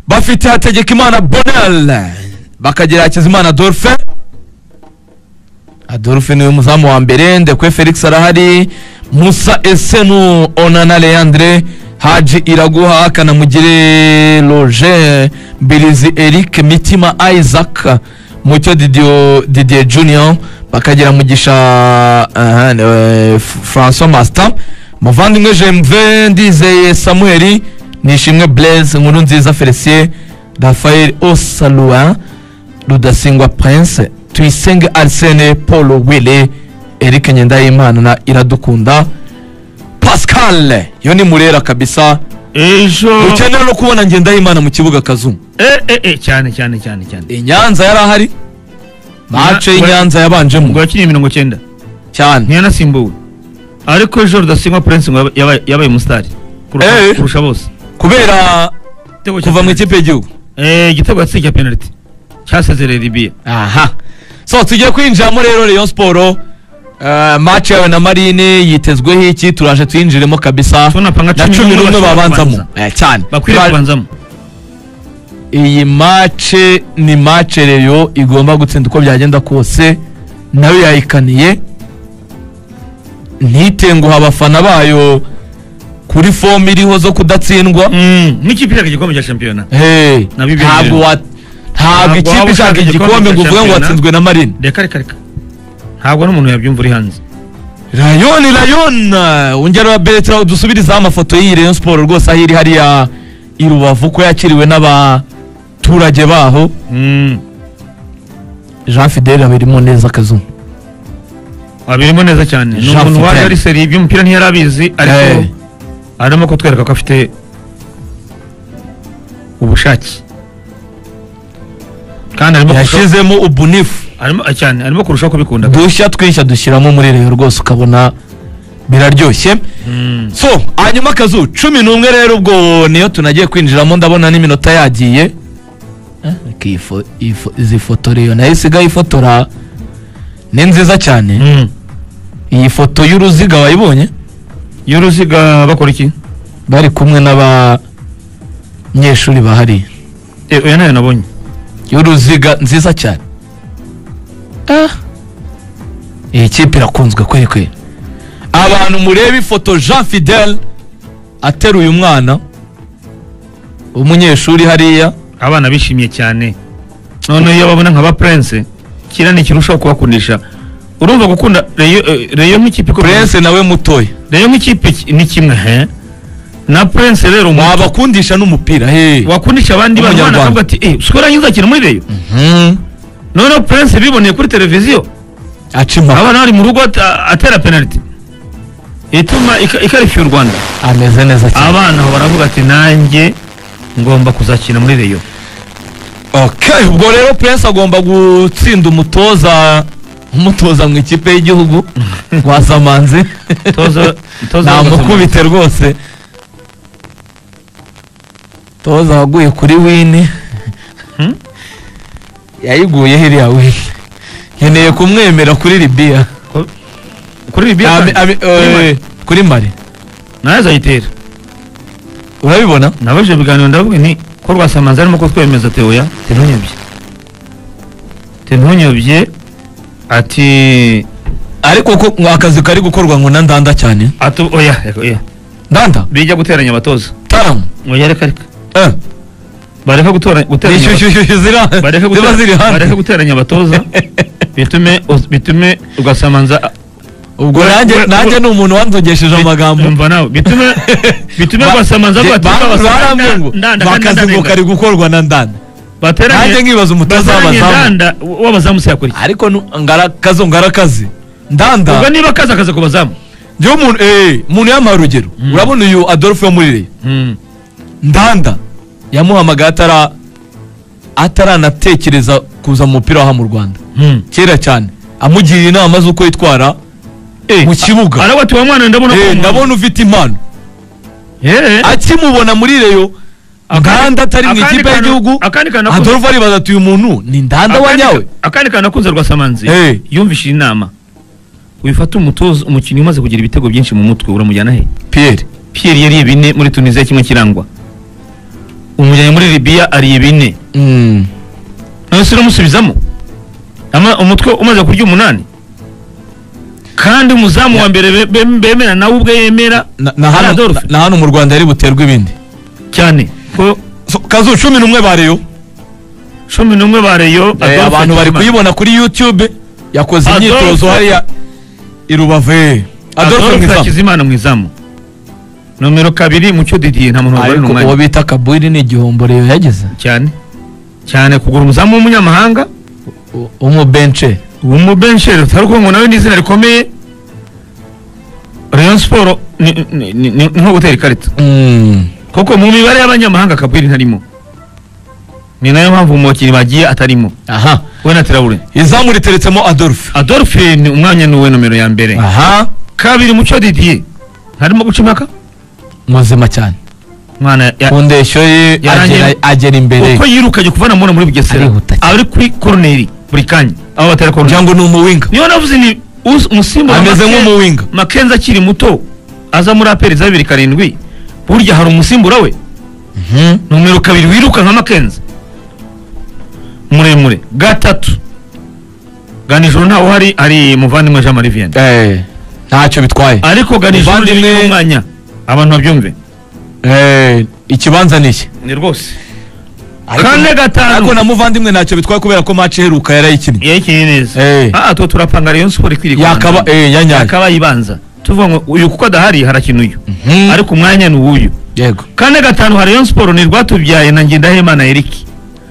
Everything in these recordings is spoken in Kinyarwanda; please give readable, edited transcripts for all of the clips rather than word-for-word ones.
bafite Hategekimana Bonel bakagira Hakizimana Adolphe niwe muzamu wa mbere ndekwe Felix arahari Musa Esenu Onana Leandre Haji Iraguha Kanamugire Roger Bilizi Eric Mitima Isaac Mucyo Didier Junior bakagira Mugisha François Master Muvandimwe Jemve Ndizeye Samuel Nishimwe Blaise Nkuru nziza Felicien Raphael Osalua Rudasingwa Prince Tuyisenge Arsene Paul Wile Eric Nyendayimana na Iradukunda Pascal yo ni Murera kabisa ejo ukeneye no kubona Ngendayimana mu kibuga Kazumu cyane Inyanza yarahari mace Inyanza yabanjemo ngo yakiniye 90 cyane ntiyanasimbuwe ariko ejo Rudasingwa Prince ngo yabaye umustari kurusha bose kubera kuva mu ikipe y'igihugu igitego yatsinze penalty cyasezerera Libya. Aha so tugiye kwinjiramo rero Rayon Sport match yawe na Marine yitezweho iki turaje tuyinjiremo kabisa na 11 babanzamo cyane bakwiye kubanzamo iyi match ni match Rayon igomba gutsinda uko byagenda kose nawe yayikaniye ntitenguha abafana bayo kuri form iriho zo kudatsindwa n'ikipe y'igikombe cya championnat ntabwo ikipe ishaka igikombe ngo uvuge ngo watsinzwe na Marine reka ntabwo n'umuntu yabyumva uri hanze Rayon ungera Bertrand dusubiriza amafoto y'i Rayon Sport rwose ahiri hariya i Rubavu ko yakiriwe n'abaturage baho Jean Fidel abirimo neza Kazumu abirimo neza cyane n'umuntu waje ari seri by'umupira ntiyarabizi ariko arimo kutwereka ko afite ubushake kandi arimo yashizemo ubunifu arimo kurushaho kubikunda dushya twinshya dushyiramo muri Rayon rwose ukabona biraryoshye so hanyuma Kazu 11 rero ubwo niyo tunagiye kwinjiramo ndabona n'iminota yagiye izi foto Rayon nayo isigaye ifotora ni nziza cyane iyi foto y'uruziga wayibonye y'uruziga bakora iki bari kumwe n'abanyeshuri bahari oya nayo nabonye y'uruziga nziza cyane iyi kipe irakunzwe kweli abantu mureba ifoto Jean Fidel ateruye umwana umunyeshuri hariya abana bishimye cyane none iyo babona nk'aba Prince kirane kirushaho kubakundisha urumva gukunda Rayon nk'ikipe Prince nawe mutoya Rayon nk'ikipe ni kimwe na Prince rero wabakundisha n'umupira wakundisha abandi bana akavuga ati skora nyiza cyane muri Rayon none Prince biboneye kuri televiziyo acima abana ari mu rugo atera penalty ituma ikarifya u Rwanda ameze neza cyane abana aho baravuga ati nanjye ngomba kuzakina muri Rayon. Okay, ubwo rero Prince agomba gutsinda umutoza mu ikipe y'igihugu wazamanze namukubite rwose toza waguye kuri wini yayiguye hiriya wini nkeneye kumwemera kuri Libya kuri Mali naza yitera urabibona nabaje biganiro ndavuga nti ko rwasamanze arimo ko twemeza Teoya tenonyobye ati ariko ko akazi kari gukorwa ngo ndanda cyane oya ndanda bijya guteranya abatoza taram oya reka bareka guteranya bareka guteranya abatoza bitume ugasamanza ubwo nanjye ni umuntu wanzogesheje amagambo umva nawe bitume ugasamanza bakazi ngo kari gukorwa na ndanda nanjye nkibaza umutoza w'abazamu se yakora ariko ngarakazi ndanda ubwo niba akaza kubazamu njyewe umuntu yamaye urugero urabona uyu Adolphe wo muri Rayon ndanda yamuhamagaye ataranatekereza kuza mu mupira waha mu Rwanda kera cyane amugirira inama z'uko yitwara mu kibuga arabati wa mwana ndabona ufite impano akimubona muri Rayon ndanda atari mu ikipe y'igihugu Adolphe aribaza ati uyu muntu ni ndanda wanyawe akandi kana kunze rwasamanzi yumvishije inama wifata umukinnyi umaze kugira ibitego byinshi mu mutwe uramujyana he Pierre yari bine muri Tunisia kimwe kirangwa umujyanye muri Libya ariye 4 none se uramusubizamo umutwe umaze kurya 8 kandi umuzamu wa mbere bemera nawe ubwe yemera na hano mu Rwanda yari buterwa ibindi cyane ko kazu 11 bareyo 11 bareyo abantu bari kuyibona kuri YouTube yakoze imyitozo hariya irubave Adolphe Hakizimana mwizamu nomero 2 Mucyo Didier nta muntu wabari n'umwanya ariko bita Kabwiri ni igihombo rero yageze cyane kugura umuzamu w'umunyamahanga umubenche taruko ngo nawe n'izina rikomeye Rayon Sport ni nko gutera ikarita koko mu mibare y'abanyamahanga Kabwiri ntarimo ni nayo mpamvu umukinnyi bagiye atarimo we na Traoré izamu riteretsemo Adolphe ni umwanya n'uwe nomero ya mbere kabiri Mucyo Didier harimo gucimaka muzima cyane mwana kundesho ye agera imbere uko yirukanye kuvana mubona muri Bugesera ari kuri corner buri kanya aho batera corner cyangwa ni umuwinga niyo navuze ni umusimbo ameze nk'umuwinga Makenza akiri muto aza muri aperi za 2007 burya hari umusimbura we nomero 2 wiruka nka Makenza muremure gatatu ganijoro ntawo hari muvandimwe Jean Marie Vianney ntacyo bitwaye ariko ganijoro ni umwanya abantu babyumve ikibanza niki ni rwose kane gatanu ariko na muvandimwe ntacyo bitwaye kubera ko match heruka yarayikinnye neza to turapanga Rayon Sport kwiri yakaba yibanza tuvuga ngo uyu kuko adahari harakina uyu ariko umwanya ni uyu yego kane gatanu hari Rayon Sport ni Rwatubyaye na Ngendahimana Eric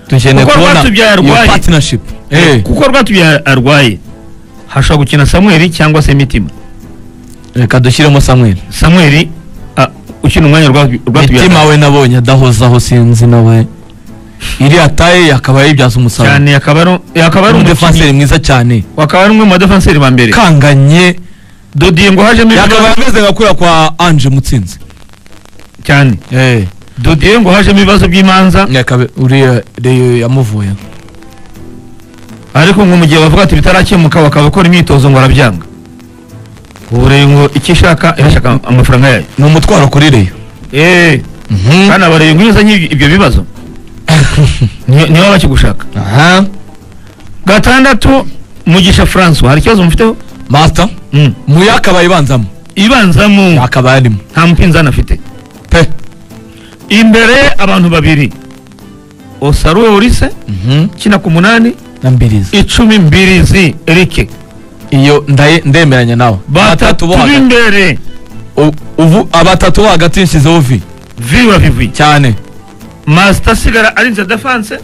tukeneye kubona iyo partnership kuko Rwatubyaye arwaye hashobora gukina Samuel cyangwa se Mitima reka dushyiremo Samuel ukina umwanya Rwatubyaye Mitima we nabonye adahozaho sinzi nawe iri ataye yakaba yibyaza umusaruro cyane yakaba ari umudefenseur mwiza cyane wakaba ari umwe mu defenseur ba mbere kanganye Dodier ngo hajemo yakaba yameze gakura kwa Ange Mutsinzi cyane Dodier ngo hajemo ibibazo by'imanza yakaba uri yamuvuye ariko ngo mu gihe bavuga ati bitarakemuka bakaba bakora imyitozo ngo arabyanga ubure ngo ikishaka irashaka amafaranga yayo ni umutwaro kuri Reyo kana bareye ngwizanye ibyo bibazo niyo bakigushaka gatandatu Mugisha François hari ikibazo mufiteho master muyakaba ibanzamo yakaba arimo nta mpinzana afite imbere abantu babiri Osaruwe Orise kina ku 8 na Mbirizi 10 Mbirizi Eric iyo ndemeranya nawe batatu imbere ubu abatatu hagati yishizeho vivi cyane Master sigara arinze defense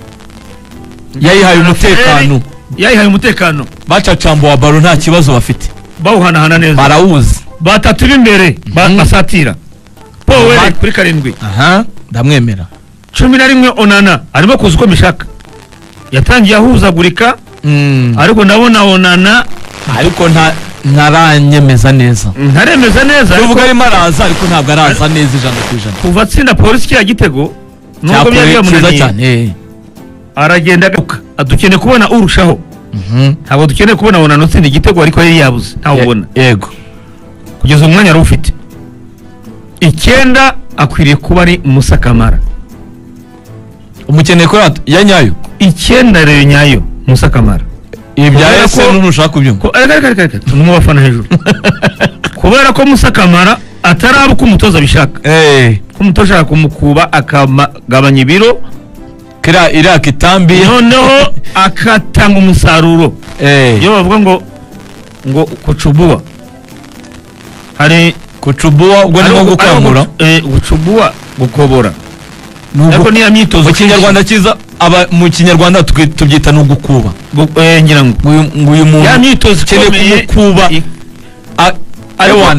yayihaye umutekano bacacambo wa baro nta kibazo bafite bawuhanahana neza barawuzi batatu imbere basatira Power kuri 7 ndamwemera 11 Onana arimo kuza uko mishaka yatangiye ahuzagurika ariko ndabona Onana ariko ntaranyemeza neza tuvuga arimo araza ariko ntabwo araza neza 100% kuva tsinda polisi ya Gitego nubwo byari byamunaniye cyane aragenda adukeneye kubona urushaho ntabwo dukeneye kubona Onana utsinda Igitego ariko yari yabuze ntawe ubona yego kugeza umwanya ari ufite 9 akwiriye kuba ari Musa Kamara umukeneye ko ya nyayo 9 rero nyayo Musa Kamara ibya ese nunushaka kubyumva numu bafana hejuru kubera ko Musa Kamara ataraba ko umutoza bishaka ko umutoza kumukuba akagabanya ibiro ira kitambi noneho akatanga umusaruro iyo bavuga ngo kucubua hari kucubua ubwo ni gukangura gucubua gukobora nuko ni amyitozo mu Kinyarwanda kiza mu Kinyarwanda tubyita no gukuba ngira ngo uyu muntu ya myitozo ikomeye kuba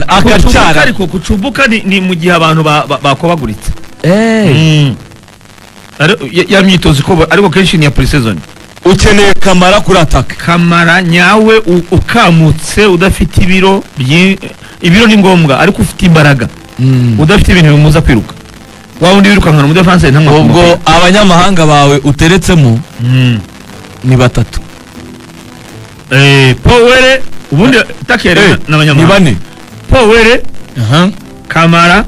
akacara ariko kucubuka ni mu gihe abantu bakobaguritse ya myitozo ko ariko kenshi ni ya pre-season ukeneye Kamara kuri attack Kamara nyawe ukamutse udafite ibiro ni ngombwa ariko ufite imbaraga udafite ibintu bimuza kwiruka wa undi wirukankana mu defense ntamwe ubwo abanyamahanga bawe uteretsemo ni batatu Power ubundi takere n'abanyamahanga ni bane Power Kamara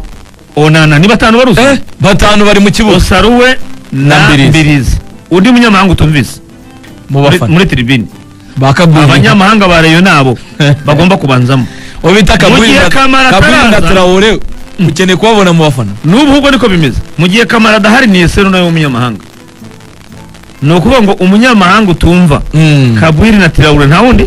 Onana ni batanu baruzi batanu bari mu kibuga Osaruwe na Mbirizi undi munyamahanga utumvise mu bafana muri tribune bakagura abanyamahanga ba Rayon nabo bagomba kubanzamo obita Kabwiri na Traore ukeneye kubabona mu bafana n'ubu ubwo niko bimeze mu gihe Kamara adahari ni Esero nawe w'umunyamahanga ni ukuvuga ngo umunyamahanga utumva Kabwiri na Traore nta wundi